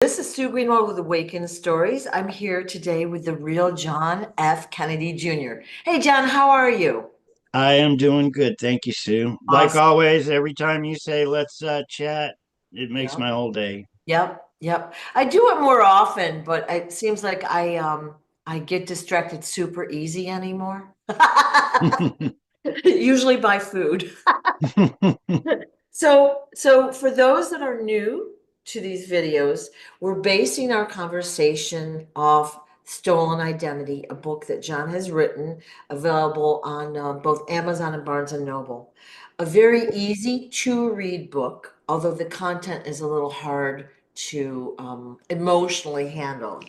This is Sue Greenwald with Awaken Stories. I'm here today with the real John F. Kennedy Jr. Hey, John, how are you? I am doing good. Thank you, Sue. Like Awesome. always, every time you say let's chat, it makes Yep, my whole day. yep. I do it more often, but it seems like I get distracted super easy anymore. Usually by food. So for those that are new to these videos, we're basing our conversation off Stolen Identity, a book that John has written, available on both Amazon and Barnes and Noble. A very easy to read book, although the content is a little hard to emotionally handle.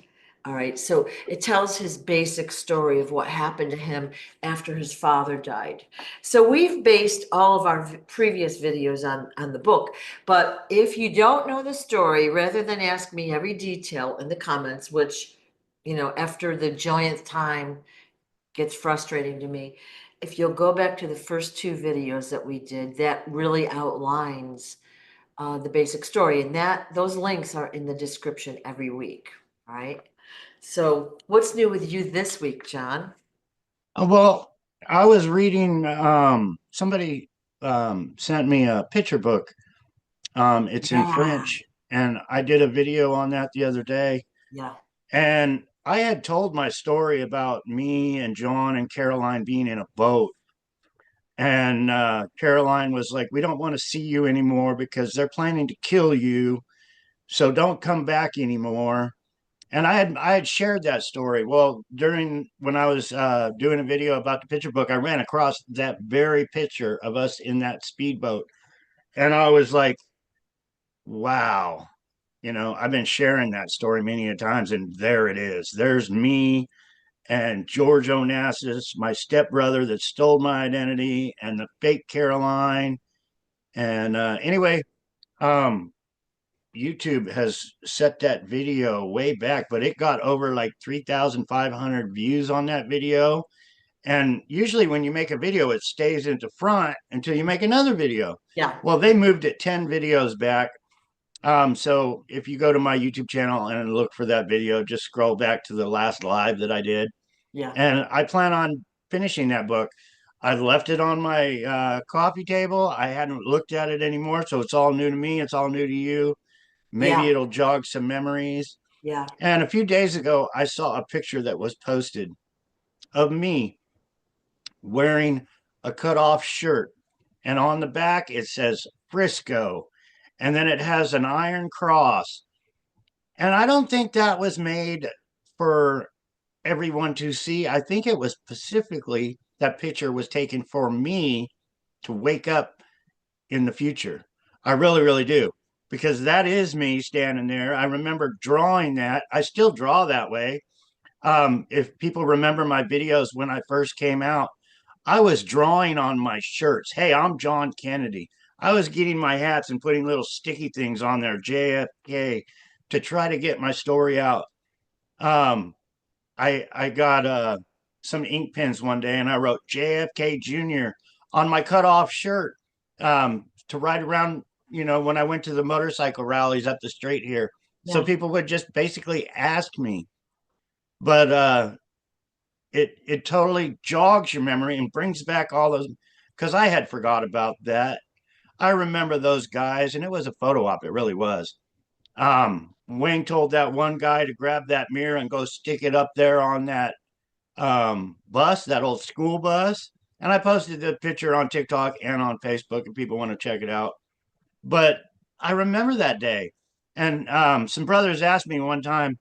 All right, so it tells his basic story of what happened to him after his father died. So we've based all of our previous videos on the book, but if you don't know the story, rather than ask me every detail in the comments, which, after the joint time gets frustrating to me, if you'll go back to the first two videos that we did, that really outlines the basic story, and that those links are in the description every week. All right. So what's new with you this week, John? Well, I was reading, somebody sent me a picture book. It's in Yeah, French, and I did a video on that the other day. yeah, And I had told my story about me and John and Caroline being in a boat. And Caroline was like, "We don't want to see you anymore because they're planning to kill you. So don't come back anymore." And I had shared that story. Well, during when I was doing a video about the picture book, I ran across that very picture of us in that speedboat, and I was like, "Wow." I've been sharing that story many a times, and there it is. There's me and George Onassis, my stepbrother that stole my identity, and the fake Caroline. And anyway, um, YouTube has set that video way back, but it got over like 3,500 views on that video. And usually, when you make a video, it stays into front until you make another video. yeah, Well, they moved it 10 videos back. So if you go to my YouTube channel and look for that video, just scroll back to the last live that I did. yeah. And I plan on finishing that book. I left it on my coffee table. I hadn't looked at it anymore. So it's all new to me. It's all new to you. Maybe Yeah, it'll jog some memories. yeah, And a few days ago, I saw a picture that was posted of me wearing a cut off shirt. And on the back, it says Frisco. And then it has an iron cross. And I don't think that was made for everyone to see. I think it was specifically that picture was taken for me to wake up in the future. I really, really do. Because that is me standing there. I remember drawing that. I still draw that way. If people remember my videos when I first came out, I was drawing on my shirts. Hey, I'm John Kennedy. I was getting my hats and putting little sticky things on there, JFK, to try to get my story out. Um, I got some ink pens one day and I wrote JFK Jr. on my cutoff shirt to ride around, when I went to the motorcycle rallies up the street here. So yeah. people would just basically ask me. But it totally jogs your memory and brings back all those, because I had forgot about that. I remember those guys, and it was a photo op. It really was. Wing told that one guy to grab that mirror and go stick it up there on that bus, that old school bus. And I posted the picture on TikTok and on Facebook if people want to check it out. But I remember that day. And some brothers asked me one time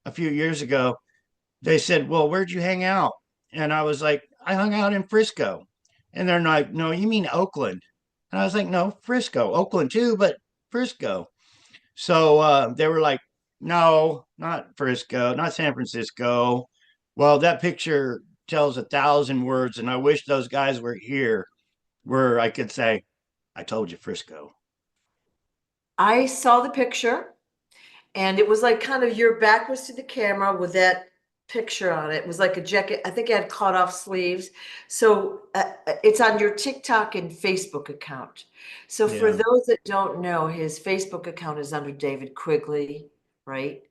a few years ago, they said, "Well, where'd you hang out?" And I was like, "I hung out in Frisco." And they're like, "No, you mean Oakland." And I was like, "No, Frisco, Oakland too, but Frisco." So they were like, "No, not Frisco, not San Francisco." Well, that picture tells 1,000 words, and I wish those guys were here where I could say, "I told you, Frisco." I saw the picture, and it was like kind of your back was to the camera with that picture on it. It was like a jacket. I think it had cut off sleeves. So it's on your TikTok and Facebook account. So for Yeah. those that don't know, his Facebook account is under David Quigley. right?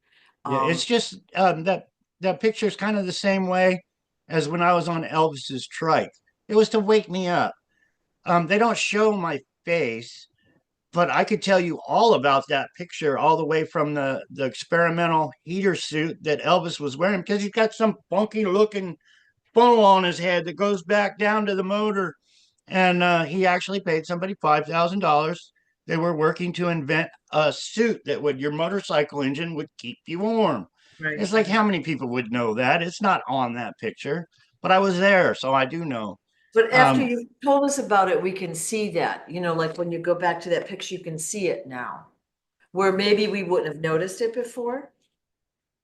Yeah, it's Um, just that picture is kind of the same way as when I was on Elvis's trike. It was to wake me up. They don't show my face, but I could tell you all about that picture, all the way from the experimental heater suit that Elvis was wearing, because he's got some funky looking funnel on his head that goes back down to the motor. And he actually paid somebody $5,000. They were working to invent a suit that would your motorcycle engine would keep you warm. right. It's like how many people would know that? It's not on that picture, but I was there, so I do know. But after Um, you told us about it, we can see that, like when you go back to that picture, you can see it now, where maybe we wouldn't have noticed it before.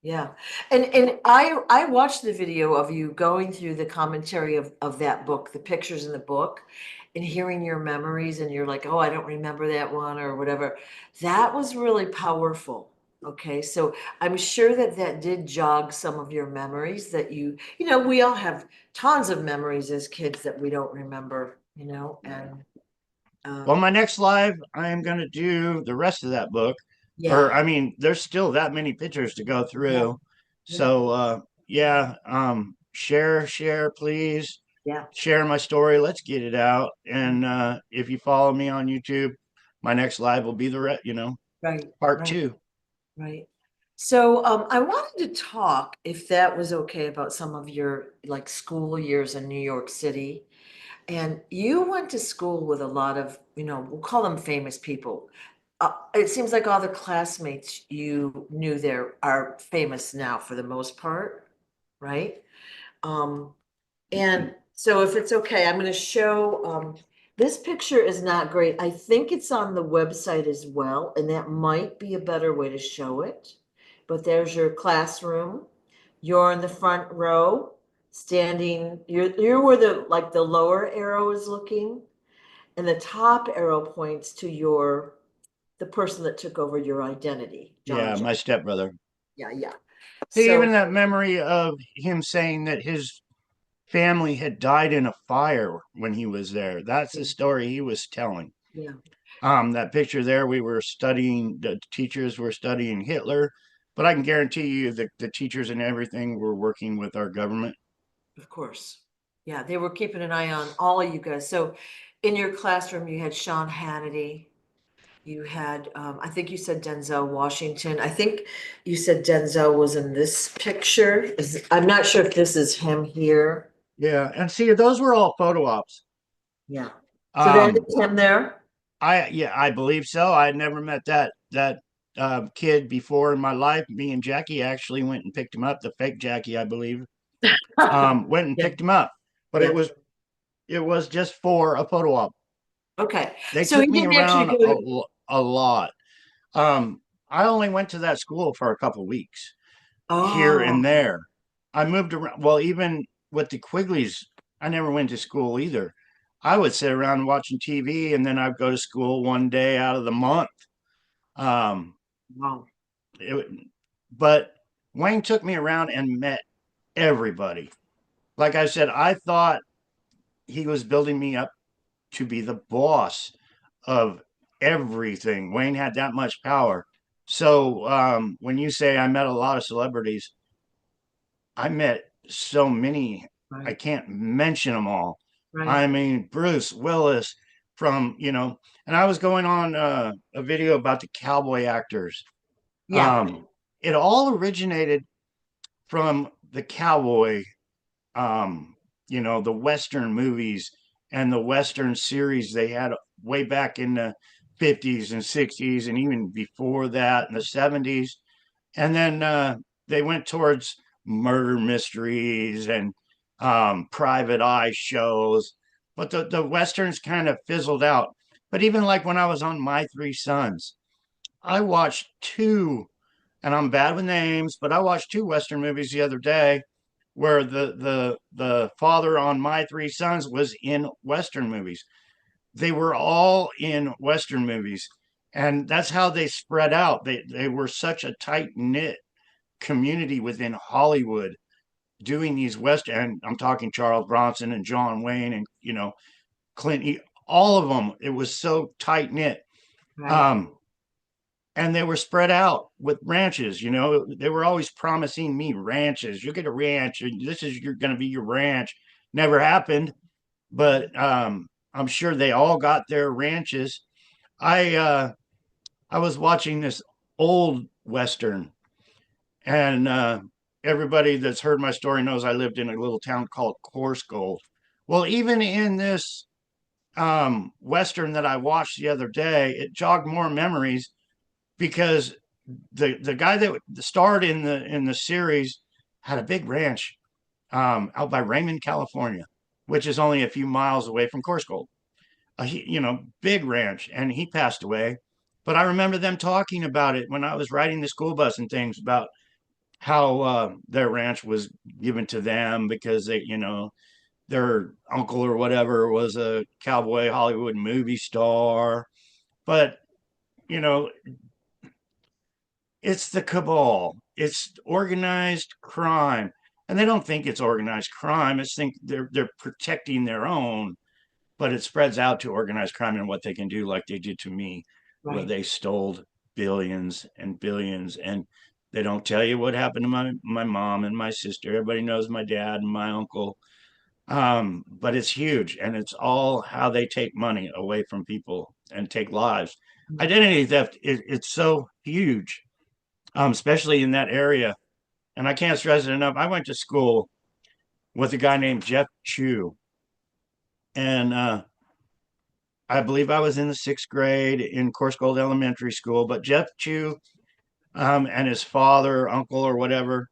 Yeah. And I watched the video of you going through the commentary of that book, the pictures in the book, and hearing your memories, and you're like, oh, I don't remember that one or whatever. That was really powerful. Okay. So I'm sure that that did jog some of your memories that we all have tons of memories as kids that we don't remember, and well, um, my next live, I am going to do the rest of that book. Or, yeah, I mean, there's still that many pictures to go yeah, through. yeah, So, yeah, share, please. yeah, Share my story. Let's get it out. And if you follow me on YouTube, my next live will be right, part right. two. Right. So I wanted to talk, if that was okay, about some of your like school years in New York City. And you went to school with a lot of, we'll call them famous people. It seems like all the classmates you knew there are famous now for the most part, right? Um, and so if it's okay, I'm going to show, this picture is not great. I think it's on the website as well, and that might be a better way to show it. But there's your classroom. You're in the front row, standing, you're where the lower arrow is looking, and the top arrow points to the person that took over your identity, John Yeah, Jack. my stepbrother. Yeah, yeah. See, So, even that memory of him saying that his family had died in a fire when he was there. That's the story he was telling. yeah, That picture there, we were studying, the teachers were studying Hitler, but I can guarantee you that the teachers and everything were working with our government. of course. Yeah, they were keeping an eye on all of you guys. So in your classroom, you had Sean Hannity. You had, I think you said Denzel Washington. I think you said Denzel was in this picture. I'm not sure if this is him here. Yeah, and see, those were all photo ops. Yeah. So that Um, is him there? I believe so. I had never met that kid before in my life. Me and Jackie actually went and picked him up. The fake Jackie, I believe, went and Yeah, picked him up. But yeah. it was just for a photo op. Okay. They So he took me didn't actually around go to, a lot. I only went to that school for a couple weeks here and oh, there. I moved around. Well, even with the Quigleys, I never went to school either. I would sit around watching TV, and then I'd go to school one day out of the month. Um, wow. it, but Wayne took me around and met everybody. Like I said, I thought he was building me up to be the boss of everything. Wayne had that much power. So when you say I met a lot of celebrities, I met so many. I Right, can't mention them all. right. I mean, Bruce Willis from, and I was going on a video about the cowboy actors. Yeah, Um, it all originated from the cowboy, um, the Western movies and the Western series they had way back in the 50s and 60s, and even before that in the 70s. And then they went towards murder mysteries and private eye shows. But the Westerns kind of fizzled out. But even like when I was on My Three Sons, I watched two, and I'm bad with names, but I watched two Western movies the other day where the father on My Three Sons was in Western movies. They were all in Western movies, and that's how they spread out. They were such a tight knit community within Hollywood doing these Western. And I'm talking Charles Bronson and John Wayne and Clint, all of them. It was so tight knit. right. Um, and they were spread out with ranches. You know, they were always promising me ranches. You get a ranch, and this is you're going to be your ranch. Never happened, but I'm sure they all got their ranches. I was watching this old western, and everybody that's heard my story knows I lived in a little town called Coarse Gold. Well, even in this western that I watched the other day, it jogged more memories because the guy that starred in the series had a big ranch out by Raymond, California, which is only a few miles away from Coarse Gold. Big ranch, and he passed away. But I remember them talking about it when I was riding the school bus and things about how their ranch was given to them because their uncle or whatever was a cowboy Hollywood movie star. But you know, it's the cabal. It's organized crime, and they don't think it's organized crime. It's think they're protecting their own, but it spreads out to organized crime and what they can do, like they did to me, where Right. they stole billions and billions, and they don't tell you what happened to my mom and my sister. Everybody knows my dad and my uncle. But it's huge, and it's all how they take money away from people and take lives. Identity theft, it's so huge, especially in that area. And I can't stress it enough. I went to school with a guy named Jeff Chu, and I believe I was in the sixth grade in Coarse Gold Elementary School. But Jeff Chu and his father, uncle, or whatever,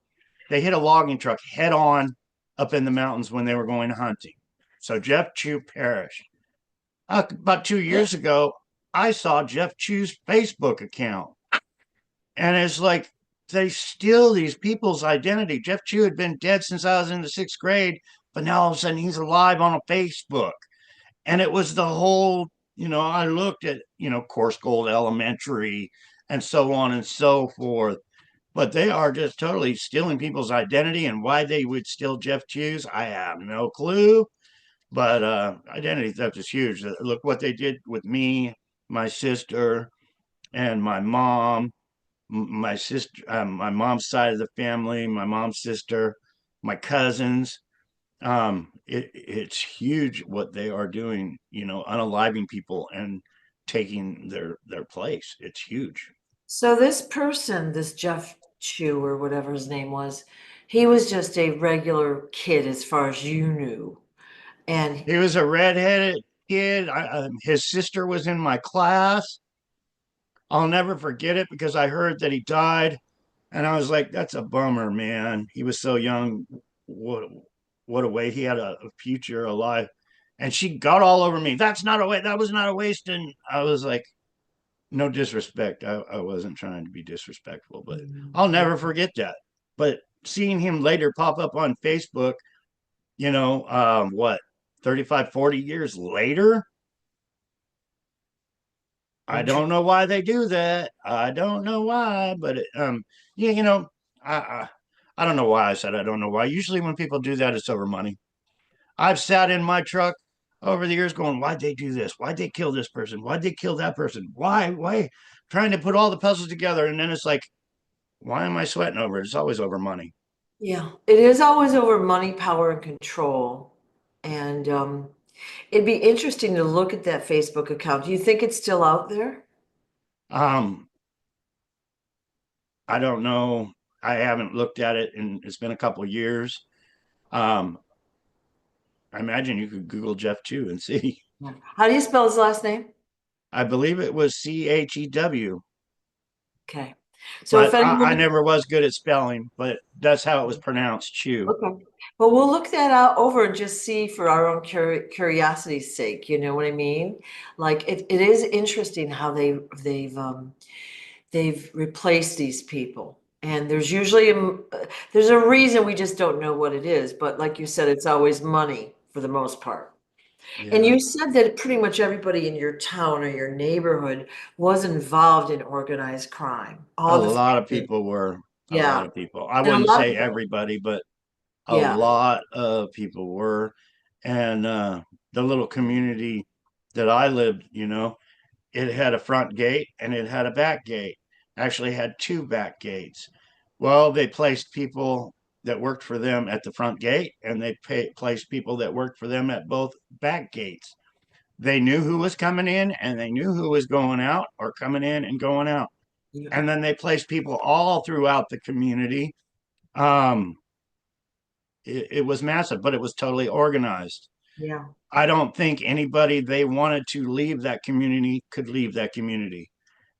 they hit a logging truck head on up in the mountains when they were going hunting. So Jeff Chu perished. About 2 years ago, I saw Jeff Chu's Facebook account, and it's like they steal these people's identity. Jeff Chu had been dead since I was in the sixth grade, but now all of a sudden he's alive on a Facebook. And it was the whole, I looked at, Coarse Gold Elementary and so on and so forth. But they are just totally stealing people's identity, and why they would steal Jeff Chu's, I have no clue. But identity theft is huge. Look what they did with me, my sister, and my mom, my sister, my mom's side of the family, my mom's sister, my cousins. It's huge what they are doing, unaliving people and taking their place. It's huge. So this person, this Jeff Chu or whatever his name was, he was just a regular kid as far as you knew. And He was a redheaded kid. His sister was in my class. I'll never forget it because I heard that he died, and I was like, "That's a bummer, man. He was so young. What what a way he had a future, alive." And she got all over me. That's not a way. That was not a waste. And I was like, no disrespect. I wasn't trying to be disrespectful, but I'll yeah, never forget that. But seeing him later pop up on Facebook, what, 35, 40 years later, I don't know why they do that. I don't know why, but yeah, I, I I don't know why I said I don't know why. Usually when people do that, it's over money. I've sat in my truck over the years going, why'd they do this? Why'd they kill this person? Why'd they kill that person? Why? Trying to put all the puzzles together. And then it's like, why am I sweating over it? It's always over money. yeah, it is always over money, power, and control. And it'd be interesting to look at that Facebook account. Do you think it's still out there? Um, I don't know. I haven't looked at it and it's been a couple of years. Um, I imagine you could Google Jeff Chu and see. Yeah. How do you spell his last name? I believe it was Chew, Okay. So if but I anyone, never was good at spelling, but that's how it was pronounced, Chew. okay. Well, we'll look that out over and just see for our own curiosity's sake, you know what I mean? Like it is interesting how they've replaced these people. And there's usually there's a reason we just don't know what it is, but like you said, it's always money for the most part. And Yeah. you said that pretty much everybody in your town or your neighborhood was involved in organized crime. A All the lot of family. people were. A lot Yeah. of people. I And a wouldn't lot say of them. everybody, but a Yeah. lot of people were. And the little community that I lived, it had a front gate and it had a back gate. actually had two back gates. Well, they placed people that worked for them at the front gate, and they placed people that worked for them at both back gates. They knew who was coming in and they knew who was going out or coming in and going out. Yeah. And then they placed people all throughout the community. Um, it was massive, but it was totally organized. Yeah. I don't think anybody they wanted to leave that community could leave that community.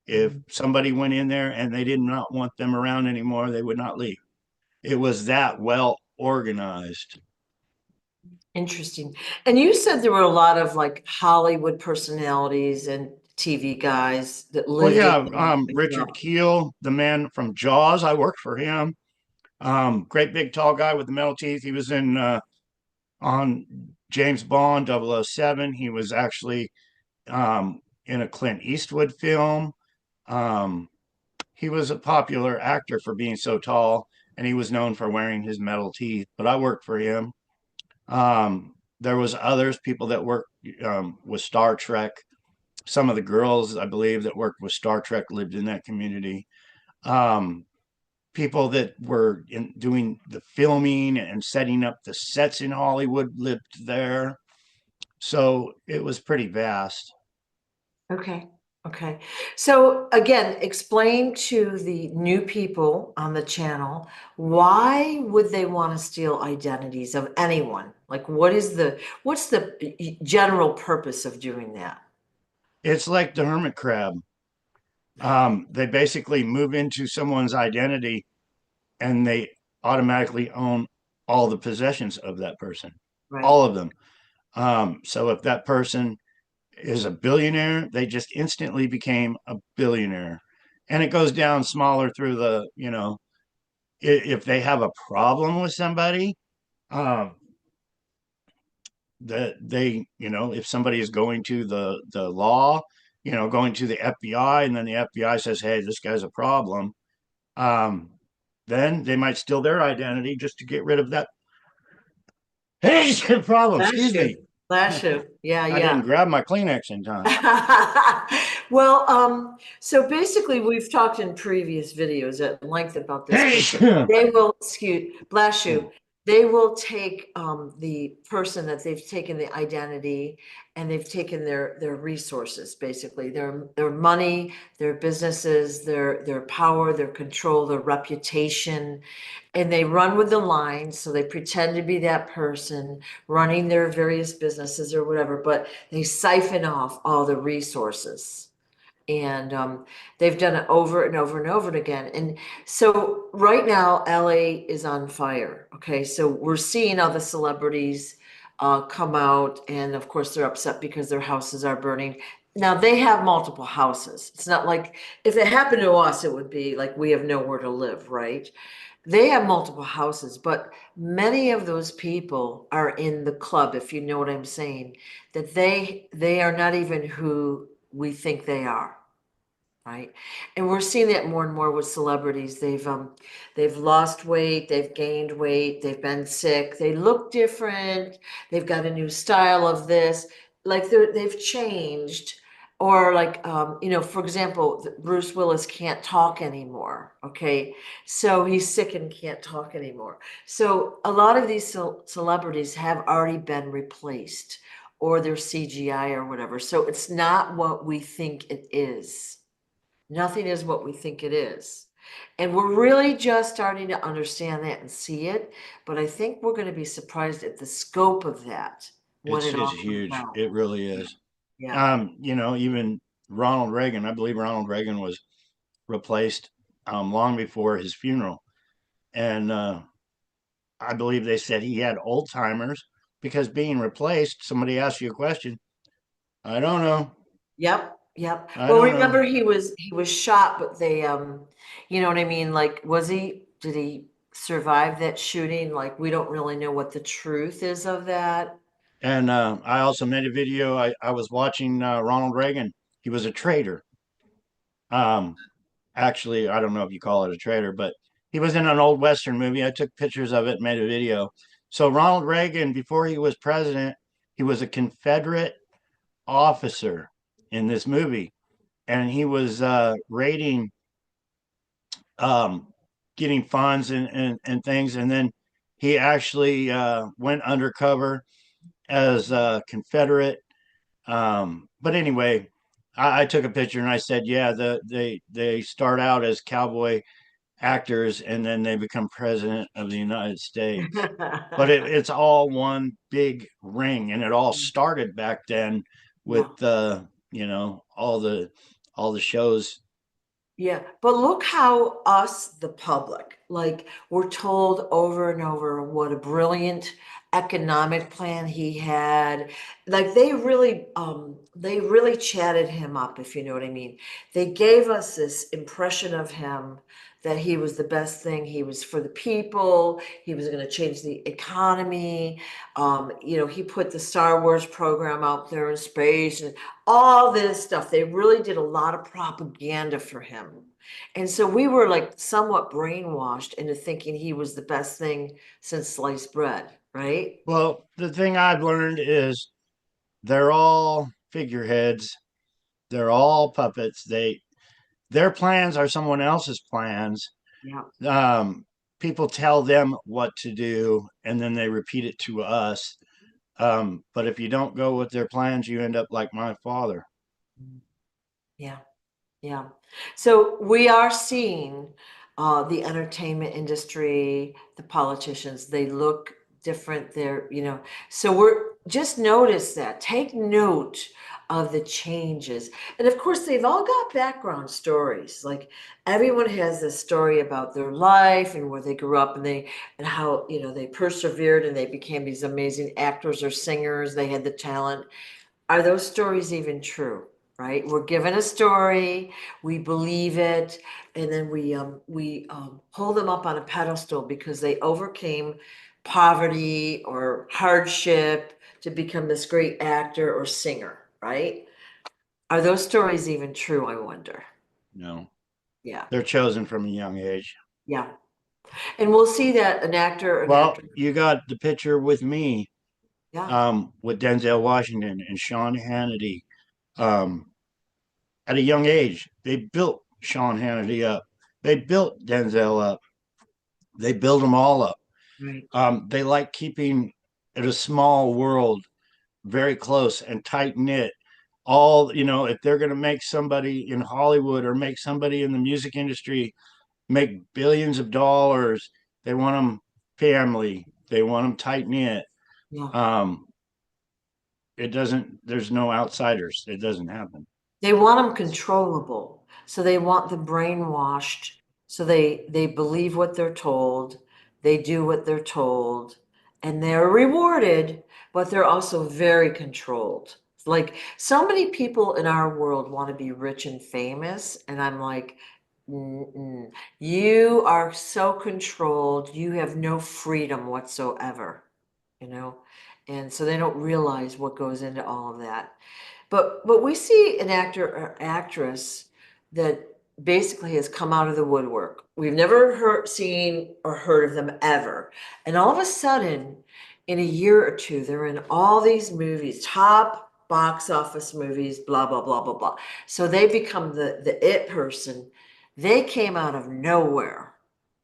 If Mhm. somebody went in there and they did not want them around anymore, they would not leave. It was that well organized. Interesting. And you said there were a lot of like Hollywood personalities and TV guys that Well, lived in yeah, as Richard well. Keel, the man from Jaws, I worked for him. Great big tall guy with the metal teeth. He was in on James Bond 007. He was actually in a Clint Eastwood film. Um, he was a popular actor for being so tall, and he was known for wearing his metal teeth. But I worked for him. There was others, people that worked with Star Trek. Some of the girls, I believe, that worked with Star Trek lived in that community. Um, People that were doing the filming and setting up the sets in Hollywood lived there. So it was pretty vast. Okay. Okay. So again, explain to the new people on the channel, why would they want to steal identities of anyone? Like what's the general purpose of doing that? It's like the Hermit Crab. They basically move into someone's identity and they automatically own all the possessions of that person, Right. all of them. So if that person is a billionaire, they just instantly became a billionaire. And it goes down smaller through the, if they have a problem with somebody, um, that they, if somebody is going to the law, going to the FBI, and then the FBI says, "Hey, this guy's a problem," um, then they might steal their identity just to get rid of that problem. Bless Excuse you. me. Bless you. Yeah, I didn't yeah. grab my Kleenex in time. Well, so basically we've talked in previous videos at length about this, but they will bless you. They will take the person that they've taken the identity and they've taken their resources, basically their money, their businesses, their power, their control, their reputation, and they run with the lines. So they pretend to be that person running their various businesses or whatever, but they siphon off all the resources. And they've done it over and over and over again. And so right now, LA is on fire. Okay. So we're seeing all the celebrities come out. And of course, they're upset because their houses are burning. Now, they have multiple houses. It's not like if it happened to us, it would be like we have nowhere to live, right? They have multiple houses, but many of those people are in the club, if you know what I'm saying, that they are not even who we think they are. Right. And we're seeing that more and more with celebrities. They've lost weight, they've gained weight, they've been sick, they look different, they've got a new style of this, like they've changed. Or like for example, Bruce Willis can't talk anymore. Okay. So he's sick and can't talk anymore. So a lot of these celebrities have already been replaced or they're CGI or whatever. So it's not what we think it is. Nothing is what we think it is. And we're really just starting to understand that and see it. But I think we're going to be surprised at the scope of that when it It's all comes huge. out. It really is. Yeah. Even Ronald Reagan, I believe Ronald Reagan was replaced long before his funeral. And I believe they said he had Alzheimer's because being replaced, somebody asked you a question. I don't know. Yep. Yep. I Well, don't know. remember he was shot, but they you know what I mean? Like, did he survive that shooting? Like, we don't really know what the truth is of that. And I also made a video. I was watching Ronald Reagan. He was a traitor. Um, Actually, I don't know if you call it a traitor, but he was in an old Western movie. I took pictures of it, made a video. So Ronald Reagan, before he was president, he was a Confederate officer in this movie, and he was raiding um, getting funds and things. And then he actually went undercover as a Confederate. But anyway, I took a picture and I said, yeah, they start out as cowboy actors and then they become president of the United States. But it's all one big ring, and it all started back then Yeah. with all the shows. Yeah, but look how us, the public, like we're told over and over what a brilliant economic plan he had. Like they really chatted him up, if you know what I mean. They gave us this impression of him that he was the best thing. He was for the people. He was going to change the economy. He put the Star Wars program out there in space and all this stuff. They really did a lot of propaganda for him. And so we were like somewhat brainwashed into thinking he was the best thing since sliced bread, right? Well, the thing I've learned is they're all figureheads. They're all puppets. Their plans are someone else's plans. Yeah. Um, People tell them what to do, and then they repeat it to us. But if you don't go with their plans, you end up like my father. Yeah. Yeah. So we are seeing the entertainment industry, the politicians, they look different. So we're just notice that. Take note of the changes. And of course, they've all got background stories. Like everyone has this story about their life and where they grew up and how, they persevered and they became these amazing actors or singers. They had the talent. Are those stories even true? Right? We're given a story, we believe it, and then we hold them up on a pedestal because they overcame poverty or hardship to become this great actor or singer, right? Are those stories even true, I wonder? No, Yeah, they're chosen from a young age. yeah. And we'll see that an Well, actor, you got the picture with me, yeah, with Denzel Washington and Sean Hannity. Um, at a young age, they built Sean Hannity up. They built Denzel up. They build them all up. right, They like keeping it a small world, very close and tight knit. If they're going to make somebody in Hollywood or make somebody in the music industry make billions of dollars, they want them family. They want them tight knit. yeah. Um, it doesn't. There's no outsiders. It doesn't happen. They want them controllable. So they want the brainwashed. So they believe what they're told. They do what they're told, and they're rewarded, but they're also very controlled. Like so many people in our world want to be rich and famous, and I'm like, mm-mm. You are so controlled. You have no freedom whatsoever, you know? And so they don't realize what goes into all of that. But we see an actor or actress that basically has come out of the woodwork. We've never seen or heard of them ever. And all of a sudden, in a year or two, they're in all these movies, top box office movies, blah, blah, blah, blah, blah. So they become the it person. They came out of nowhere,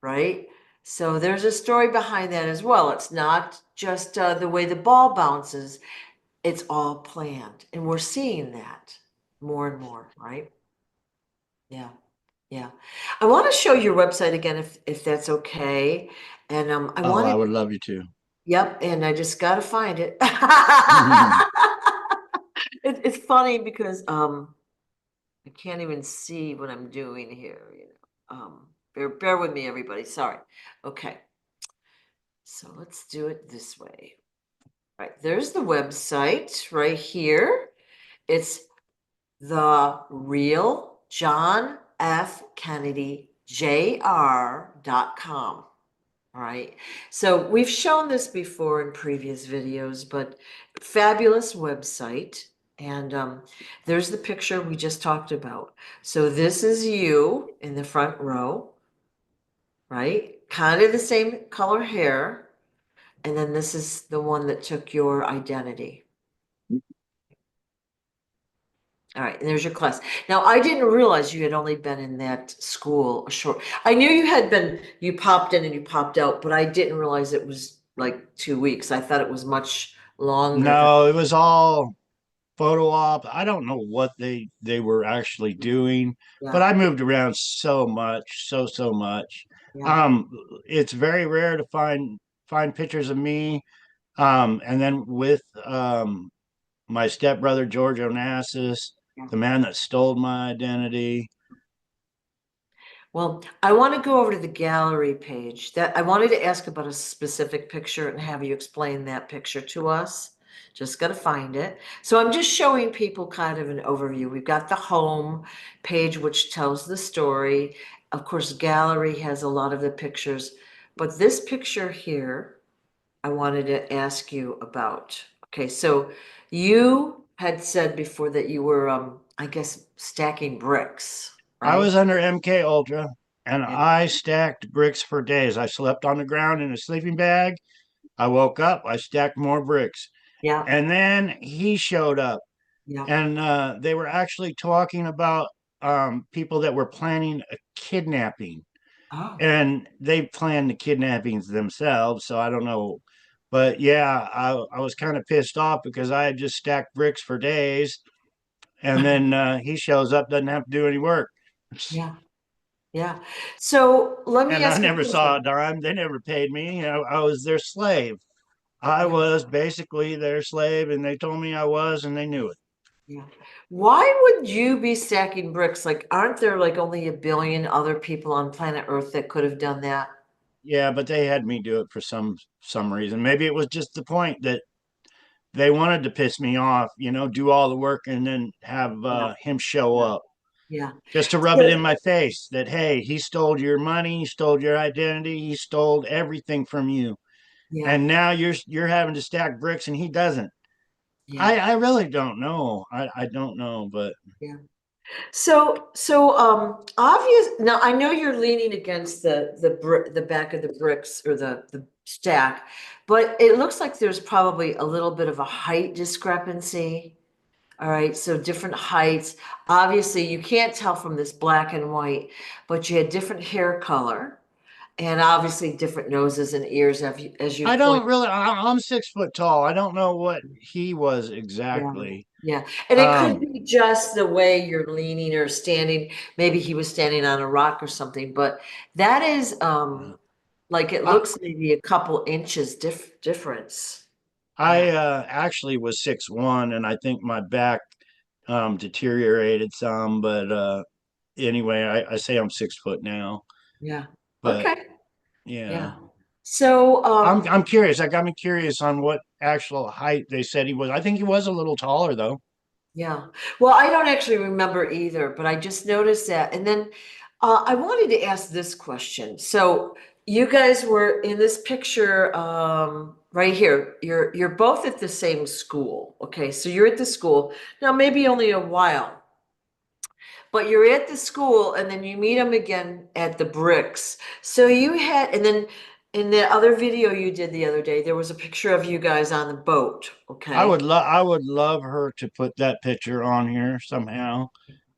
right? So there's a story behind that as well. It's not just the way the ball bounces, it's all planned. And we're seeing that more and more, right? Yeah. Yeah. I want to show your website again if that's okay. And I Oh, I wanted, would love you to. yep, and I just gotta find it. Oh, It's funny because I can't even see what I'm doing here. Bear with me, everybody. Sorry. Okay. So let's do it this way. Right, there's the website right here. It's the real John F. Kennedy Jr.com. All right. So we've shown this before in previous videos, but fabulous website. And there's the picture we just talked about. So this is you in the front row, right? Kind of the same color hair. And then this is the one that took your identity. All right, and there's your class. Now, I didn't realize you had only been in that school a short. I knew you had been, you popped in and you popped out, but I didn't realize it was like 2 weeks. I thought it was much longer than, No, it was all photo op. I don't know what they were actually doing, but yeah, I moved around so much, so much. yeah, Um, it's very rare to find pictures of me. And then with my stepbrother George Onassis, yeah. the man that stole my identity. Well, I want to go over to the gallery page. That I wanted to ask about a specific picture and have you explain that picture to us. Just got to find it. So I'm just showing people kind of an overview. We've got the home page, which tells the story. Of course, gallery has a lot of the pictures, but this picture here, I wanted to ask you about. Okay, so you had said before that you were, I guess, stacking bricks, I right? was under MK Ultra and Yeah, I stacked bricks for days. I slept on the ground in a sleeping bag. I woke up, I stacked more bricks. yeah, And then he showed up yeah. and they were actually talking about people that were planning a kidnapping. Oh. And they planned the kidnappings themselves. So I don't know. But yeah, I was kind of pissed off because I had just stacked bricks for days. And then he shows up, doesn't have to do any work. Yeah, yeah. So let me And I ask a never saw a question. dime. They never paid me. You know, I was their slave. I Yeah, was basically their slave, and they told me I was, and they knew it. yeah. Why would you be stacking bricks? Like, aren't there like only a billion other people on planet Earth that could have done that? Yeah, but they had me do it for some reason. Maybe it was just the point that they wanted to piss me off, you know, do all the work and then have Yeah, him show yeah, up yeah. just to rub it in So, my face that hey, he stole your money, he stole your identity, he stole everything from you, yeah, and now you're having to stack bricks and he doesn't. yeah, I really don't know. I don't know, but yeah. Obvious. Now I know you're leaning against the back of the bricks or the stack, but it looks like there's probably a little bit of a height discrepancy. All right, so different heights. Obviously, you can't tell from this black and white, but you had different hair color and obviously different noses and ears as you I point. don't really. I'm 6 foot tall. I don't know what he was Yeah, exactly. yeah. And it could Um, be just the way you're leaning or standing. Maybe he was standing on a rock or something, but that is like it I looks maybe a couple inches difference. Yeah, I actually was 6'1", and I think my back deteriorated some, but anyway, I say I'm 6 foot now, yeah. but Okay. yeah, Yeah. So I'm curious. That got me curious on what actual height they said he was. I think he was a little taller though. yeah. Well, I don't actually remember either, but I just noticed that. And then I wanted to ask this question. So you guys were in this picture right here. You're both at the same school. Okay, so you're at the school. Now, maybe only a while, but you're at the school and then you meet them again at the bricks. So you had, and then in the other video you did the other day, there was a picture of you guys on the boat. Okay. I would love her to put that picture on here somehow.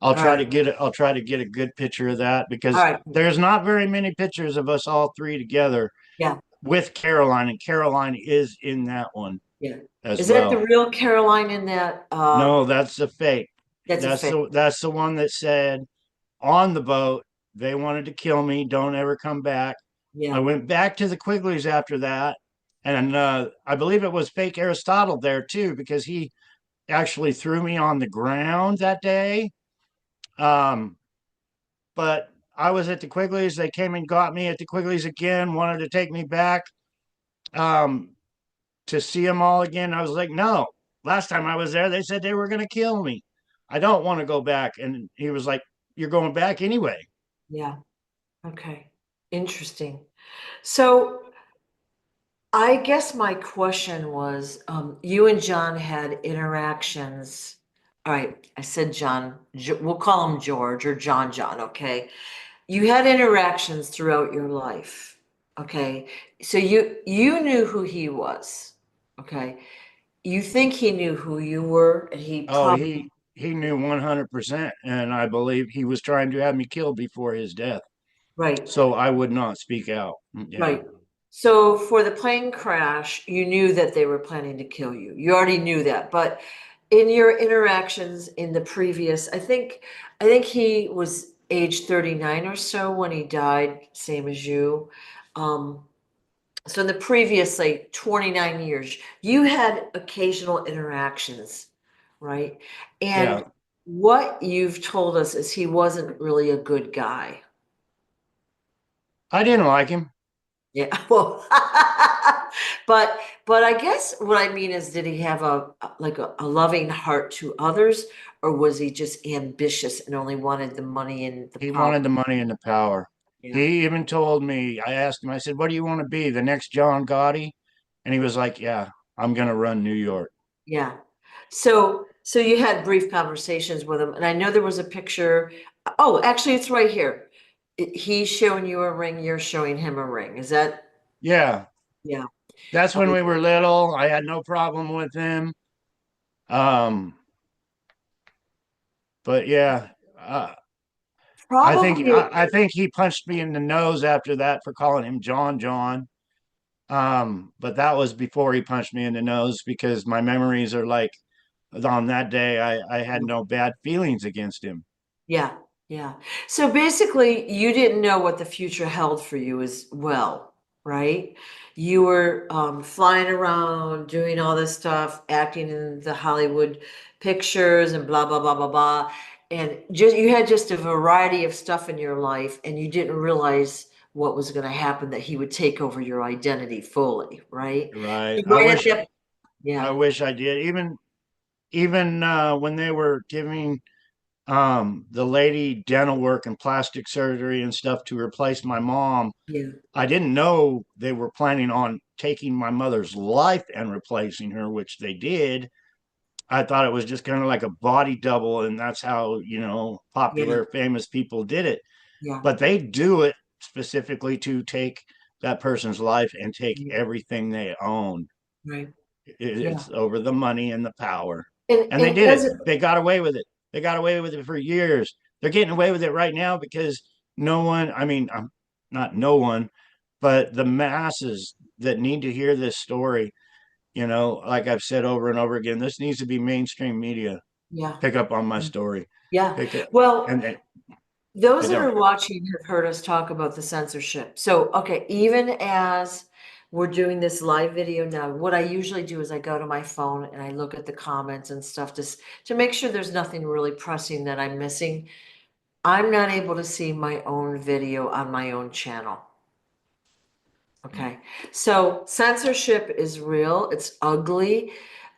All right. I'll try to get a good picture of that All because right. there's not very many pictures of us all three together Yeah. with Caroline, and Caroline is in that one Yeah. as Is that the well. real Caroline in that? No, that's the fake. That's a fake. That's the one that said on the boat they wanted to kill me. Don't ever come back. I Yeah. went back to the Quigleys after that, and I believe it was fake Aristotle there too because he actually threw me on the ground that day. Um, but I was at the Quigleys. They came and got me at the Quigleys again. Wanted to take me back um, to see them all again. I was like, no. Last time I was there, they said they were going to kill me. I don't want to go back. And he was like, you're going back anyway. Yeah. Okay. Interesting. So I guess my question was, you and John had interactions. All right, I said John. We'll call him George or John, okay? You had interactions throughout your life, okay? So you knew who he was, okay? You think he knew who you were, and he Oh, probably, he knew 100%, and I believe he was trying to have me killed before his death. Right, So I would not speak out. Yeah. right. So for the plane crash, you knew that they were planning to kill you. You already knew that, but in your interactions in the previous, I think he was age 39 or so when he died, same as you. Um, so in the previous like 29 years, you had occasional interactions, right? And Yeah. what you've told us is he wasn't really a good guy. I didn't like him. Yeah, well, but I guess what I mean is, did he have like a loving heart to others, or was he just ambitious and only wanted the money and the He power? wanted the money and the power. Yeah, He even told me, I asked him, I said, "What do you want to be? The next John Gotti?" And he was like, "Yeah, I'm going to run New York." yeah. So you had brief conversations with him, and I know there was a picture. Oh, actually, it's right here. He's showing you a ring, you're showing him a ring. Is that? Yeah. Yeah. That's when Okay. we were little. I had no problem with him. Um, but yeah, Probably. I think he punched me in the nose after that for calling him John John. But that was before he punched me in the nose because my memories are like on that day I had no bad feelings against him. Yeah, yeah. So basically, you didn't know what the future held for you as well, right? You were flying around, doing all this stuff, acting in the Hollywood pictures and blah, blah, blah, blah, blah. And just you had just a variety of stuff in your life, and you didn't realize what was going to happen, that he would take over your identity fully, right? Right. So right at that, I yeah, wish I did. Even when they were giving the lady dental work and plastic surgery and stuff to replace my mom, yeah, I didn't know they were planning on taking my mother's life and replacing her, which they did. I thought it was just kind of like a body double, and that's how, yeah, popular, famous people did it. yeah, But they do it specifically to take that person's life and take yeah, everything they own. right, yeah. It's over the money and the power. And they And did it. as it, They got away with it. They got away with it for years. They're getting away with it right now because no one, I mean, not no one, but the masses that need to hear this story, like I've said over and over again, this needs to be mainstream media. yeah. Pick up on my story. Yeah. Pick it, Well, and those they that don't. are watching have heard us talk about the censorship. So, okay, even as we're doing this live video now, what I usually do is I go to my phone and I look at the comments and stuff to make sure there's nothing really pressing that I'm missing. I'm not able to see my own video on my own channel. Okay, so censorship is real, it's ugly.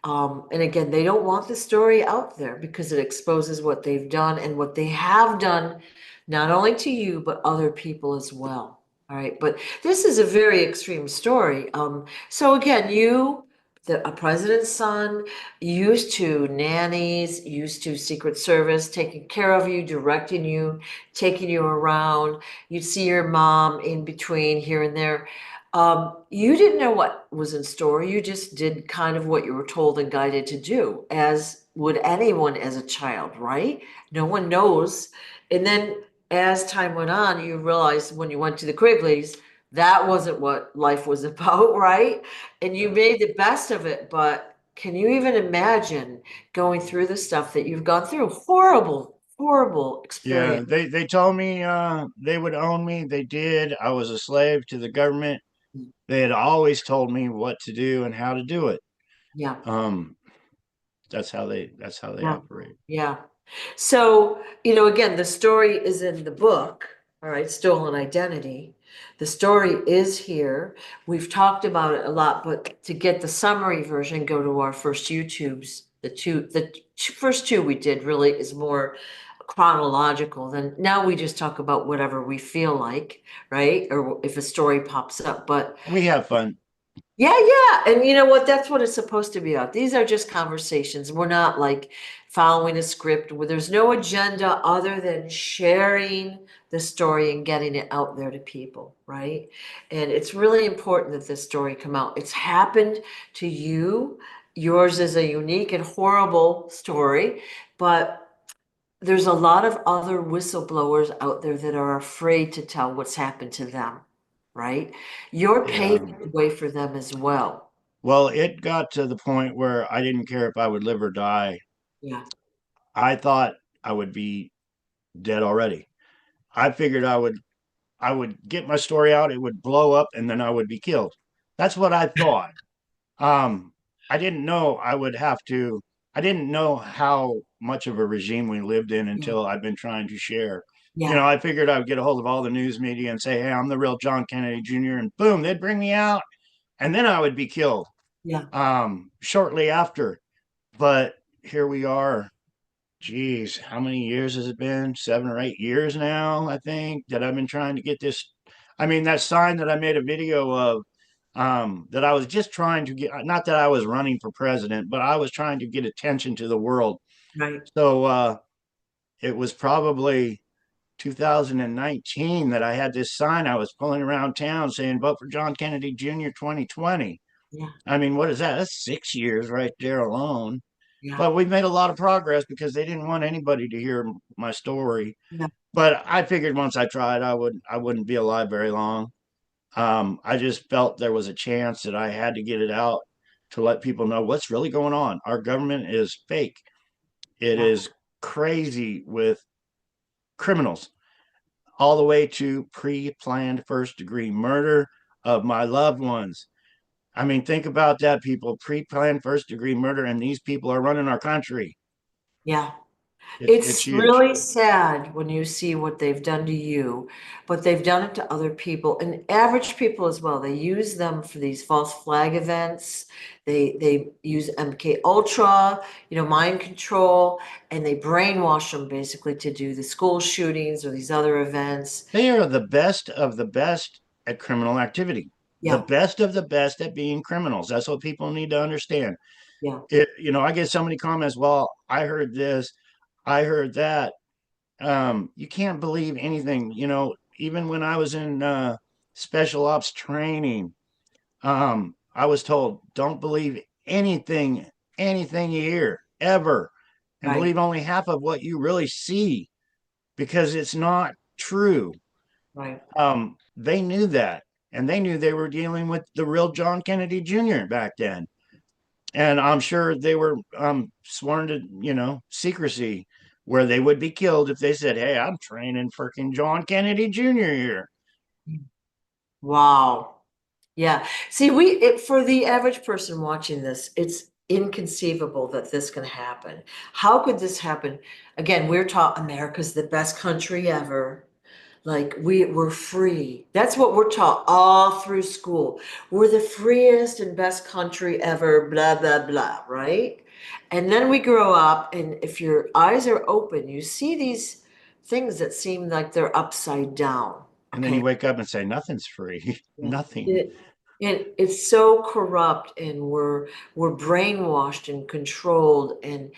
And again, they don't want the story out there because it exposes what they've done and what they have done, not only to you, but other people as well. All right, but this is a very extreme story. So again, a president's son, used to nannies, used to Secret Service, taking care of you, directing you, taking you around. You'd see your mom in between here and there. You didn't know what was in store. You just did kind of what you were told and guided to do, as would anyone as a child, right? No one knows. And then as time went on, you realized when you went to the Quigleys, that wasn't what life was about, right? And you Yeah. made the best of it. But can you even imagine going through the stuff that you've gone through? Horrible, horrible Yeah, experience. they told me they would own me. They did. I was a slave to the government. They had always told me what to do and how to do it. Yeah. Um, that's how they Yeah. operate. Yeah. So, again, the story is in the book, all right, Stolen Identity. The story is here. We've talked about it a lot, but to get the summary version, go to our first YouTubes. First two we did really is more chronological. Then now we just talk about whatever we feel like, right? Or if a story pops up. But We have fun. yeah, yeah. And you know what? That's what it's supposed to be about. These are just conversations. We're not like following a script where there's no agenda other than sharing the story and getting it out there to people, right? And it's really important that this story come out. It's happened to you. yours is a unique and horrible story, but there's a lot of other whistleblowers out there that are afraid to tell what's happened to them, right? You're Yeah. paving the way for them as well. Well, it got to the point where I didn't care if I would live or die. Yeah, I thought I would be dead already. I figured I would get my story out, it would blow up, and then I would be killed. That's what I thought. Um, I didn't know I would have to. I didn't know how much of a regime we lived in yeah, until I've been trying to share. yeah, I figured I would get a hold of all the news media and say, "Hey, I'm the real John Kennedy Jr." And boom, they'd bring me out, and then I would be killed yeah, shortly after. But here we are. Geez, how many years has it been? 7 or 8 years now, I think, that I've been trying to get this. I mean, that sign that I made a video of, that I was just trying to get, not that I was running for president, but I was trying to get attention to the world. right. So it was probably 2019 that I had this sign I was pulling around town saying, vote for John Kennedy Jr. 2020. Yeah, I mean, what is that? That's 6 years right there alone. yeah, But we've made a lot of progress because they didn't want anybody to hear my story. yeah, But I figured once I tried, I wouldn't be alive very long. I just felt there was a chance that I had to get it out to let people know what's really going on. Our government is fake. It yeah, is crazy with criminals, all the way to pre-planned first-degree murder of my loved ones. I mean, think about that, people. Pre-planned first-degree murder, and these people are running our country. yeah. It's It's huge. really sad when you see what they've done to you, but they've done it to other people and average people as well. They use them for these false flag events. They use MK Ultra, mind control, and they brainwash them basically to do the school shootings or these other events. They are the best of the best at criminal activity, the Yeah, best of the best at being criminals. That's what people need to understand. yeah, I get so many comments. Well, I heard this, I heard that. You can't believe anything. Even when I was in special ops training, I was told, don't believe anything you hear ever, and right, believe only half of what you really see because it's not true. right. They knew that, and they knew they were dealing with the real John Kennedy Jr. back then. And I'm sure they were sworn to, secrecy, where they would be killed if they said, "Hey, I'm training freaking John Kennedy Jr. here." Wow. Yeah. See, for the average person watching this, it's inconceivable that this can happen. How could this happen? Again, we're taught America's the best country ever. Like we're free. That's what we're taught all through school. We're the freest and best country ever, blah, blah, blah, right? And then we grow up, and if your eyes are open, you see these things that seem like they're upside down. And then you Okay. wake up and say, "Nothing's free, Yeah. nothing." It's so corrupt, and we're brainwashed and controlled and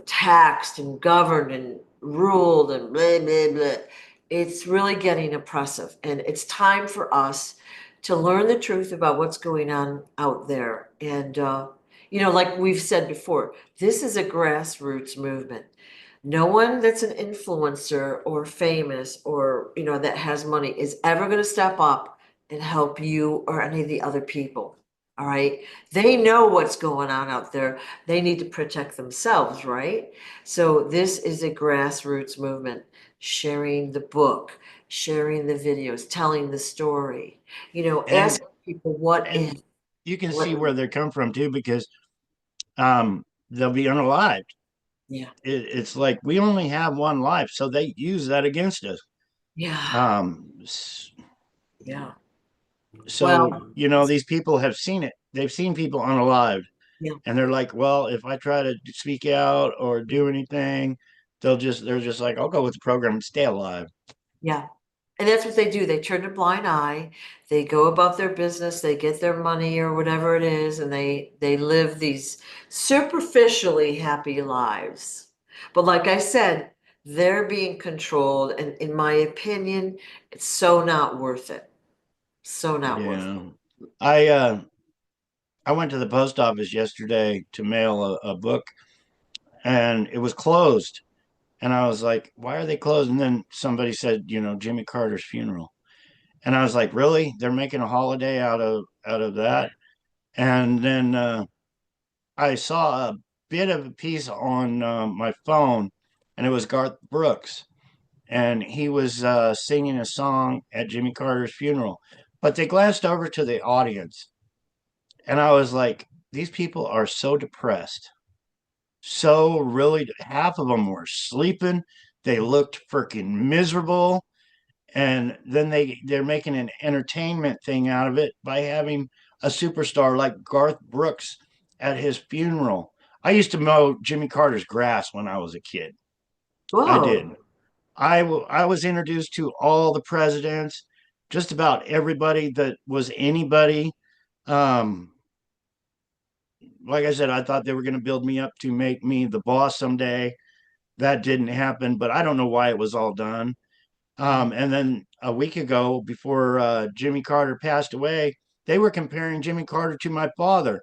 taxed and governed and ruled and blah blah blah. It's really getting oppressive, and it's time for us to learn the truth about what's going on out there. And like we've said before, this is a grassroots movement. No one that's an influencer or famous or that has money is ever going to step up and help you or any of the other people. All right. They know what's going on out there. They need to protect themselves, right? So this is a grassroots movement, sharing the book, sharing the videos, telling the story, and asking people what and if, you can what see if. where they come from too, because they'll be unalived. Yeah. It's like we only have one life, so they use that against us. Yeah. Um, Yeah. so Well, these people have seen it. They've seen people unalived, yeah. and they're like, well, if I try to speak out or do anything, they're just like, I'll go with the program and stay alive. Yeah. And that's what they do. They turn a blind eye. They go about their business. They get their money or whatever it is, and they live these superficially happy lives. But like I said, they're being controlled, and in my opinion, it's so not worth it. So not worth it. Yeah. I I went to the post office yesterday to mail a book, and it was closed. And I was like, why are they closed? And then somebody said, Jimmy Carter's funeral. And I was like, really? They're making a holiday out of that? And then I saw a bit of a piece on my phone, and it was Garth Brooks, and he was singing a song at Jimmy Carter's funeral. But they glanced over to the audience, and I was like, these people are so depressed. So really, half of them were sleeping. They looked freaking miserable, and then they're making an entertainment thing out of it by having a superstar like Garth Brooks at his funeral. I used to mow Jimmy Carter's grass when I was a kid. I did. Whoa. I was introduced to all the presidents, just about everybody that was anybody. Um, like I said, I thought they were going to build me up to make me the boss someday. That didn't happen, but I don't know why it was all done. And then a week ago, before Jimmy Carter passed away, they were comparing Jimmy Carter to my father.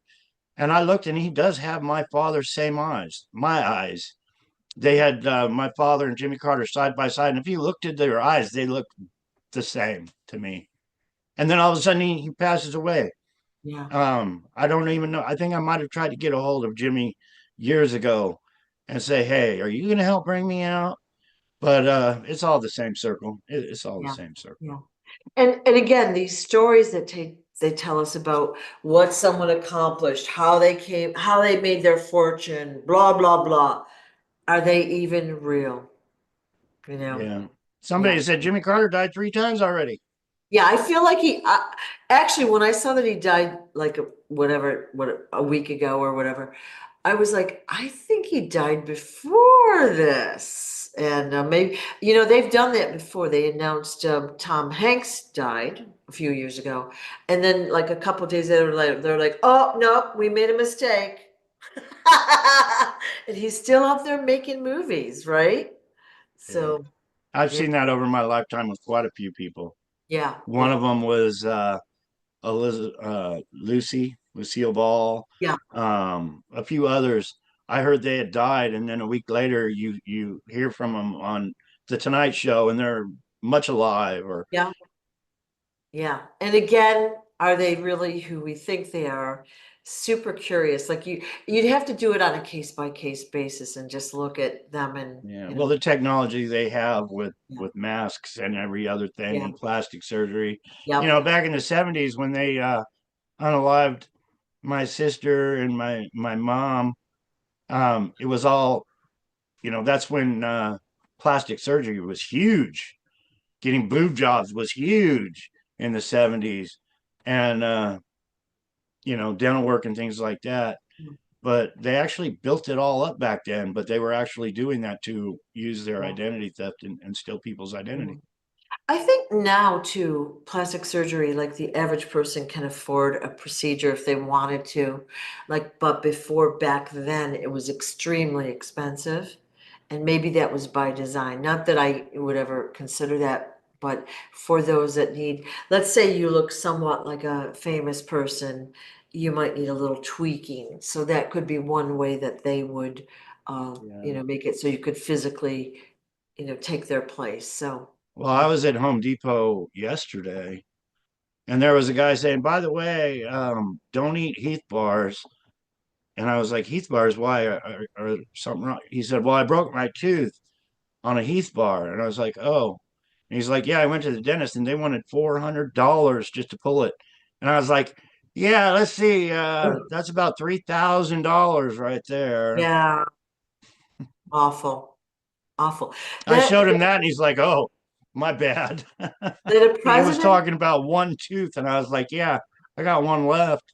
And I looked, and he does have my father's same eyes, my eyes. They had my father and Jimmy Carter side by side. And if you looked at their eyes, they looked the same to me. And then all of a sudden, he passes away. Yeah. I don't even know. I think I might have tried to get a hold of Jimmy years ago and say, hey, are you going to help bring me out? But it's all the same circle. It's all the Yeah. same circle. Yeah. And again, these stories that they tell us about what someone accomplished, how they made their fortune, blah, blah, blah. Are they even real? You know? Yeah. Yeah. Somebody said Jimmy Carter died 3 times already. Yeah, I feel like actually, when I saw that he died like a week ago or whatever, I was like, I think he died before this. And maybe, they've done that before. They announced Tom Hanks died a few years ago. And then like a couple days later, they're like, oh, no, we made a mistake. And he's still out there making movies, right? Yeah. So, I've yeah, seen that over my lifetime with quite a few people. yeah, One yeah, of them was Lucille Ball, yeah. a few others. I heard they had died, and then a week later, you hear from them on the Tonight Show, and they're much alive. Or Yeah. Yeah. And again, are they really who we think they are? Super curious. Like you'd have to do it on a case by case basis and just look at them and, yeah, well, the technology they have with yeah, masks and every other thing yeah, and plastic surgery. yep, Back in the 70s when they unalived my sister and my mom, it was all, that's when plastic surgery was huge. Getting boob jobs was huge in the 70s, and dental work and things like that. But they actually built it all up back then, but they were actually doing that to use their yeah. identity theft and steal people's identity. Mhm. I think now too, plastic surgery, like the average person can afford a procedure if they wanted to. Like, but before back then, it was extremely expensive. And maybe that was by design. Not that I would ever consider that, but for those that need, let's say you look somewhat like a famous person, you might need a little tweaking. So that could be one way that they would, Yeah. make it so you could physically, take their place. So, Well, I was at Home Depot yesterday, and there was a guy saying, "By the way, don't eat Heath bars." And I was like, "Heath bars? Why? Are something wrong?" He said, "Well, I broke my tooth on a Heath bar," and I was like, "Oh." And he's like, "Yeah, I went to the dentist, and they wanted $400 just to pull it." And I was like, "Yeah, let's see, that's about $3,000 right there." yeah, awful, awful. I That showed him that, and he's like, "Oh, my bad." that a He was president talking about one tooth, and I was like, "Yeah, I got one left."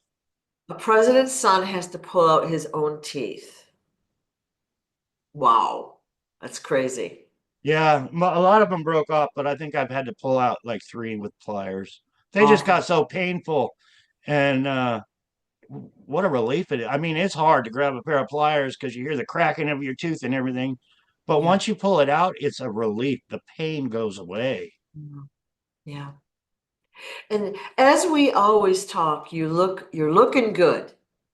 a president's son has to pull out his own teeth. Wow, that's crazy. Yeah, a lot of them broke off, but I think I've had to pull out like three with pliers. They just Awful. got so painful, and what a relief it is. I mean, it's hard to grab a pair of pliers because you hear the cracking of your tooth and everything, but Yeah. once you pull it out, it's a relief. The pain goes away. Mhm. Yeah. And as we always talk, you're looking good.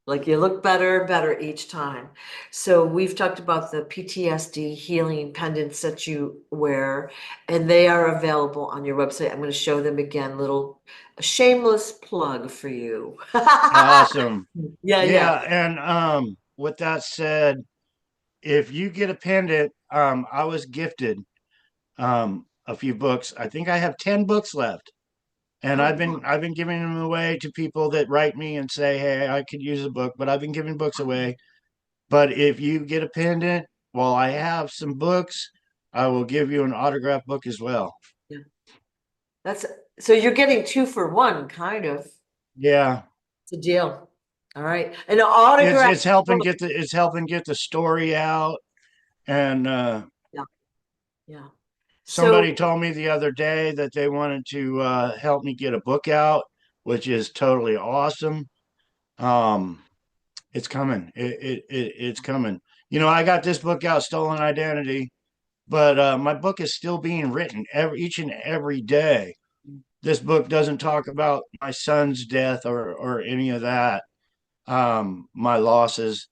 Like you look better and better each time. So we've talked about the PTSD healing pendants that you wear, and they are available on your website. I'm going to show them again, little shameless plug for you. Awesome. Yeah, Yeah, yeah. and with that said, if you get a pendant, I was gifted a few books. I think I have 10 books left. And Oh, I've been giving them away to people that write me and say, "Hey, I could use a book," but I've been giving books away. But if you get a pendant, while I have some books, I will give you an autographed book as well. yeah. That's so you're getting two for one, kind of. Yeah. It's a deal. All right. And an autograph It's helping book. get the story out. And Yeah, yeah. somebody So told me the other day that they wanted to help me get a book out, which is totally awesome. Um, it's coming. It's coming. You know, I got this book out, Stolen Identity, but my book is still being written each and every day. This book doesn't talk about my son's death or any of that, my losses.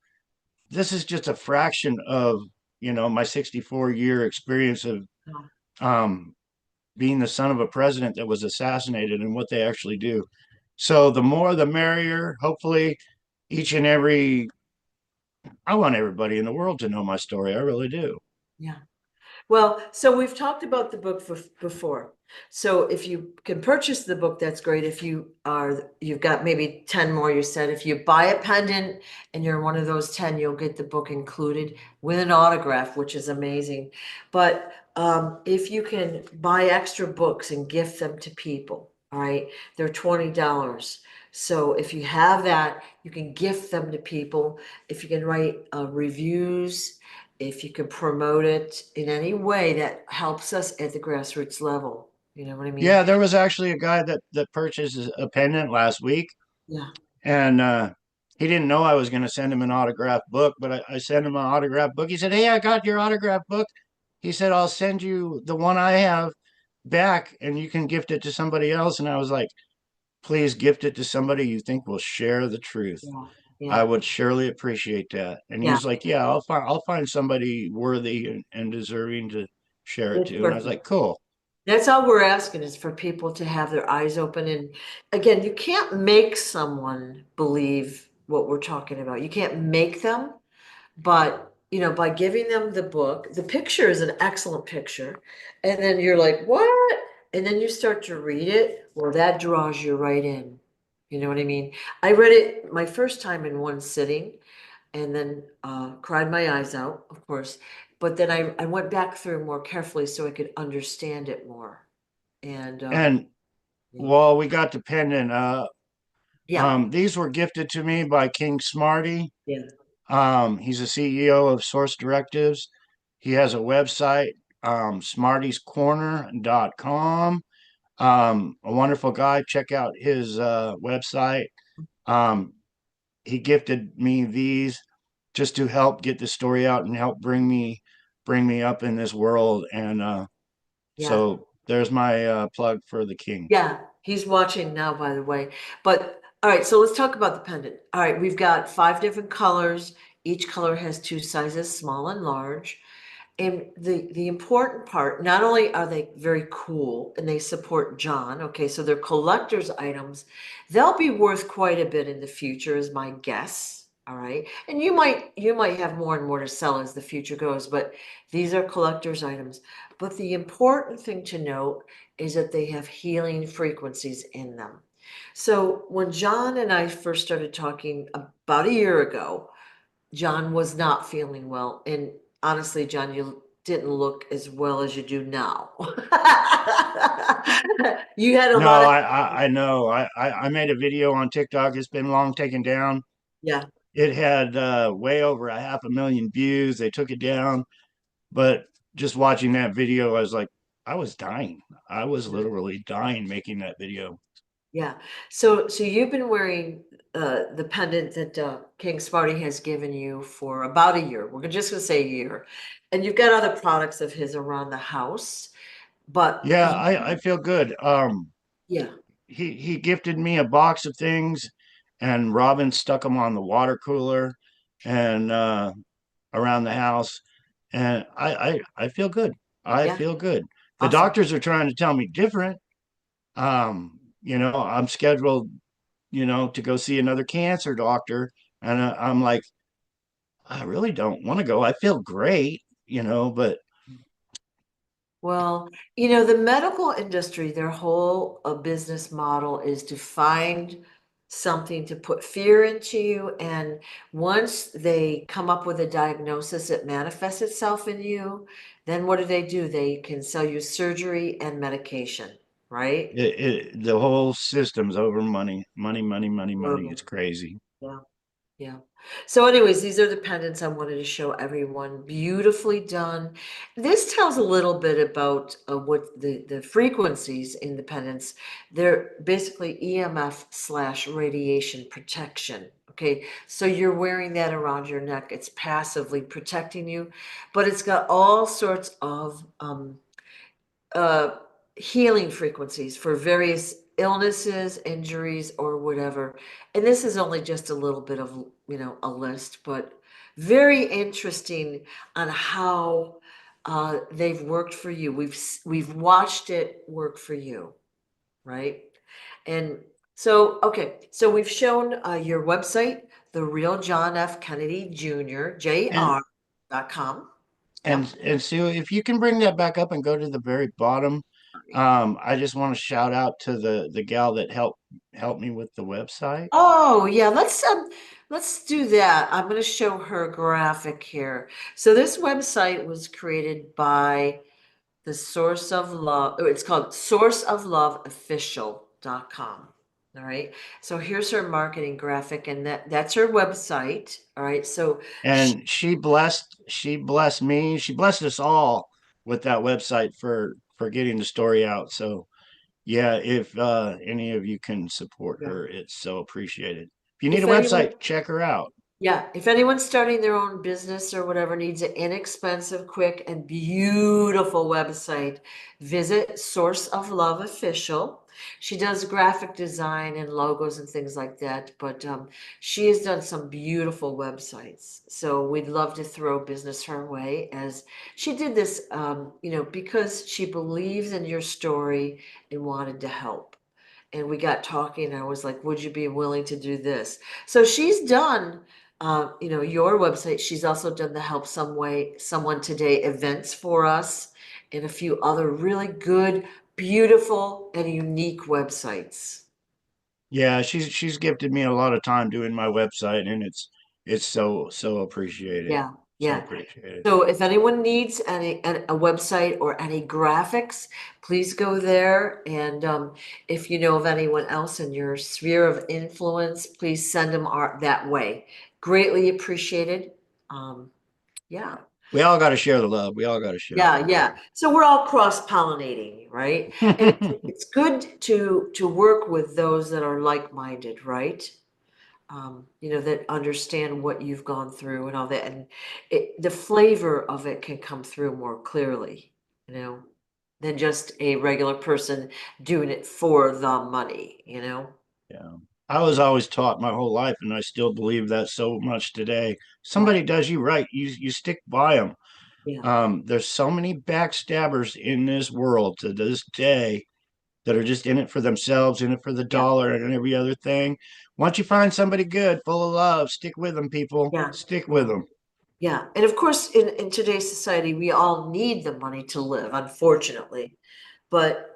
This is just a fraction of, you know, my 64-year experience of um, being the son of a president that was assassinated and what they actually do. So the more the merrier. Hopefully, each and every, I want everybody in the world to know my story. I really do. yeah. Well, so we've talked about the book before. So if you can purchase the book, that's great. If you've got maybe 10 more, you said. If you buy a pendant and you're one of those 10, you'll get the book included with an autograph, which is amazing. But if you can buy extra books and gift them to people, all right, they're $20. So if you have that, you can gift them to people. If you can write reviews, if you can promote it in any way that helps us at the grassroots level. You know what I mean? Yeah, there was actually a guy that purchased a pendant last week, Yeah. and he didn't know I was going to send him an autographed book, but I sent him an autographed book. He said, "Hey, I got your autographed book." He said, "I'll send you the one I have back, and you can gift it to somebody else." And I was like, "Please gift it to somebody you think will share the truth. Yeah. I Yeah. would surely appreciate that." And Yeah. he's like, "Yeah, I'll find somebody worthy and deserving to share it It's to." And I was perfect. like, "Cool." That's all we're asking is for people to have their eyes open. And again, you can't make someone believe what we're talking about. You can't make them. But, by giving them the book, the picture is an excellent picture. And then you're like, what? And then you start to read it. Well, that draws you right in. You know what I mean? I read it my first time in one sitting and then cried my eyes out, of course. But then I went back through more carefully so I could understand it more. And And yeah, while we got the pendant, yeah, these were gifted to me by King Smarty. yeah, He's a CEO of Source Directives. He has a website, smartiescorner.com. A wonderful guy. Check out his website. Um, he gifted me these just to help get the story out and help bring me up in this world. And yeah. so there's my plug for the king. Yeah, he's watching now, by the way. But all right, so let's talk about the pendant. All right, we've got five different colors. Each color has two sizes, small and large. And the important part, not only are they very cool and they support John, okay, so they're collector's items, they'll be worth quite a bit in the future, is my guess. All right. And you might have more and more to sell as the future goes, but these are collector's items. But the important thing to note is that they have healing frequencies in them. So when John and I first started talking about a year ago, John was not feeling well. And honestly, John, you didn't look as well as you do now. You had a No, lot of, I know. I made a video on TikTok. It's been long taken down. yeah, It had way over a 500,000 views. They took it down, but just watching that video, I was like, I was dying. I was literally dying making that video. yeah. So you've been wearing the pendant that King Sparty has given you for about a year. We're just gonna say a year. And you've got other products of his around the house, but Yeah, I feel good. yeah, He gifted me a box of things, and Robin stuck them on the water cooler and around the house, and I feel good. I Yeah, feel good. The awesome. doctors are trying to tell me different. I'm scheduled, to go see another cancer doctor, and I'm like, I really don't want to go. I feel great, but Well, the medical industry, their whole business model is to find something to put fear into you. And once they come up with a diagnosis that manifests itself in you, then what do? They can sell you surgery and medication, right? the whole system's over money, money, money, money, money. Horrible. It's crazy. Yeah. Yeah. So anyways, these are the pendants I wanted to show everyone. Beautifully done. This tells a little bit about what the frequencies in the pendants. They're basically EMF/radiation protection. Okay, so you're wearing that around your neck. It's passively protecting you, but it's got all sorts of uh, healing frequencies for various illnesses, injuries, or whatever. And this is only just a little bit of, a list, but very interesting on how they've worked for you. We've watched it work for you, right? And so, okay, so we've shown your website, the real John F. Kennedy Jr., And JR.com. Yep. and Sue, if you can bring that back up and go to the very bottom, I just want to shout out to the gal that helped me with the website. Oh, yeah, let's do that. I'm going to show her graphic here. So this website was created by the Source of Love. It's called sourceofloveofficial.com. All right. So here's her marketing graphic, and that's her website. All right. So she, And she blessed me. She blessed us all with that website for getting the story out. So yeah, if any of you can support yeah. her, it's so appreciated. If you need a If anyone website, check her out. Yeah, if anyone's starting their own business or whatever needs an inexpensive, quick, and beautiful website, visit Source of Love Official. She does graphic design and logos and things like that, but she has done some beautiful websites. So we'd love to throw business her way as she did this, because she believes in your story and wanted to help. And we got talking, and I was like, would you be willing to do this? So she's done your website. She's also done the Help Someone Today events for us and a few other really good, beautiful, and unique websites. Yeah, she's gifted me a lot of time doing my website, and it's so appreciated. Yeah, So yeah. appreciated. So if anyone needs a website or any graphics, please go there. And if you know of anyone else in your sphere of influence, please send them that way. Greatly appreciated. Um, yeah. We all got to share the love. We all got to share the Yeah, love. yeah. So we're all cross-pollinating, right? And it's good to work with those that are like-minded, right? That understand what you've gone through and all that, and the flavor of it can come through more clearly, than just a regular person doing it for the money. Yeah. I was always taught my whole life, and I still believe that so much today. Yeah, Somebody does you right, you stick by them. yeah, There's so many backstabbers in this world to this day that are just in it for themselves, in it for the yeah, dollar and every other thing. Once you find somebody good, full of love, stick with them, people. yeah, Stick with yeah. them. Yeah, and of course, in today's society, we all need the money to live, unfortunately. But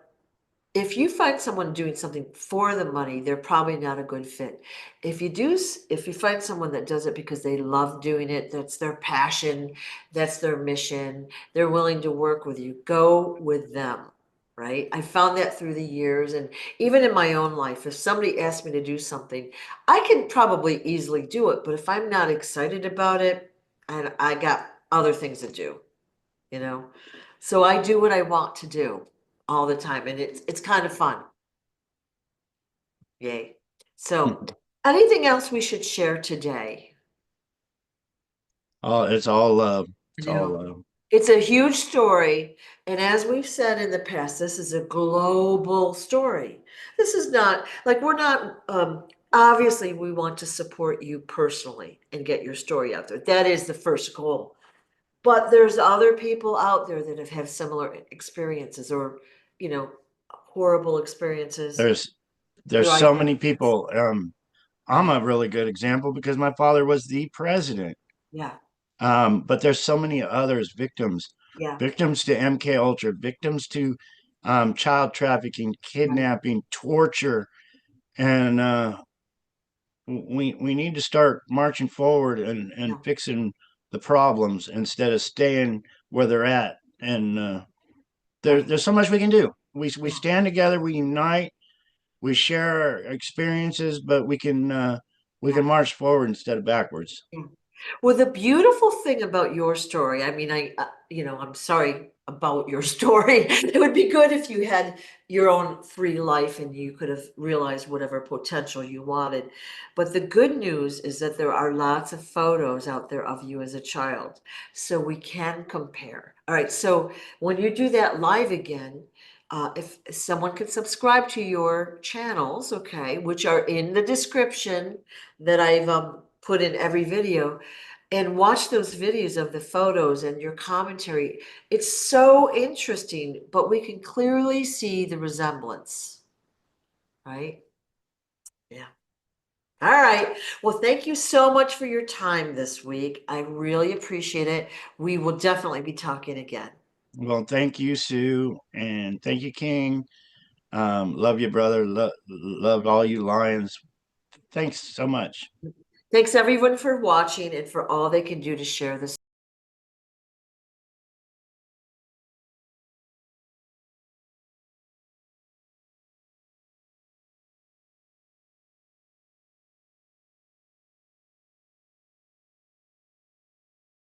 if you find someone doing something for the money, they're probably not a good fit. If you find someone that does it because they love doing it, that's their passion, that's their mission, they're willing to work with you, go with them, right? I found that through the years, and even in my own life, if somebody asked me to do something, I can probably easily do it, but if I'm not excited about it, I got other things to do, you know? So I do what I want to do all the time, and it's kind of fun. Yay. So, anything else we should share today? Oh, it's all love. You It's all know, love. it's a huge story, and as we've said in the past, this is a global story. This is not like we're not obviously we want to support you personally and get your story out there. That is the first goal. But there's other people out there that have had similar experiences or, you know, horrible experiences. There's Your so idea. many people. I'm Yeah, a really good example because my father was the president. yeah, But there's so many others, yeah, victims to MK Ultra, victims to child trafficking, right, kidnapping, torture, and we need to start marching forward and yeah, fixing the problems instead of staying where they're at. And right, there's so much we can do. We yeah, stand together, we unite, we share our experiences, but we yeah. can march forward instead of backwards. Yeah. Well, the beautiful thing about your story, I mean, I'm sorry about your story. It would be good if you had your own free life and you could have realized whatever potential you wanted. But the good news is that there are lots of photos out there of you as a child, so we can compare. All right, so when you do that live again, if someone can subscribe to your channels, okay, which are in the description that I've put in every video, and watch those videos of the photos and your commentary. It's so interesting, but we can clearly see the resemblance, right? Yeah. All right. Well, thank you so much for your time this week. I really appreciate it. We will definitely be talking again. Well, thank you, Sue, and thank you, King. Love you, brother. Love all you lions. Thanks so much. Thanks everyone for watching and for all they can do to share this.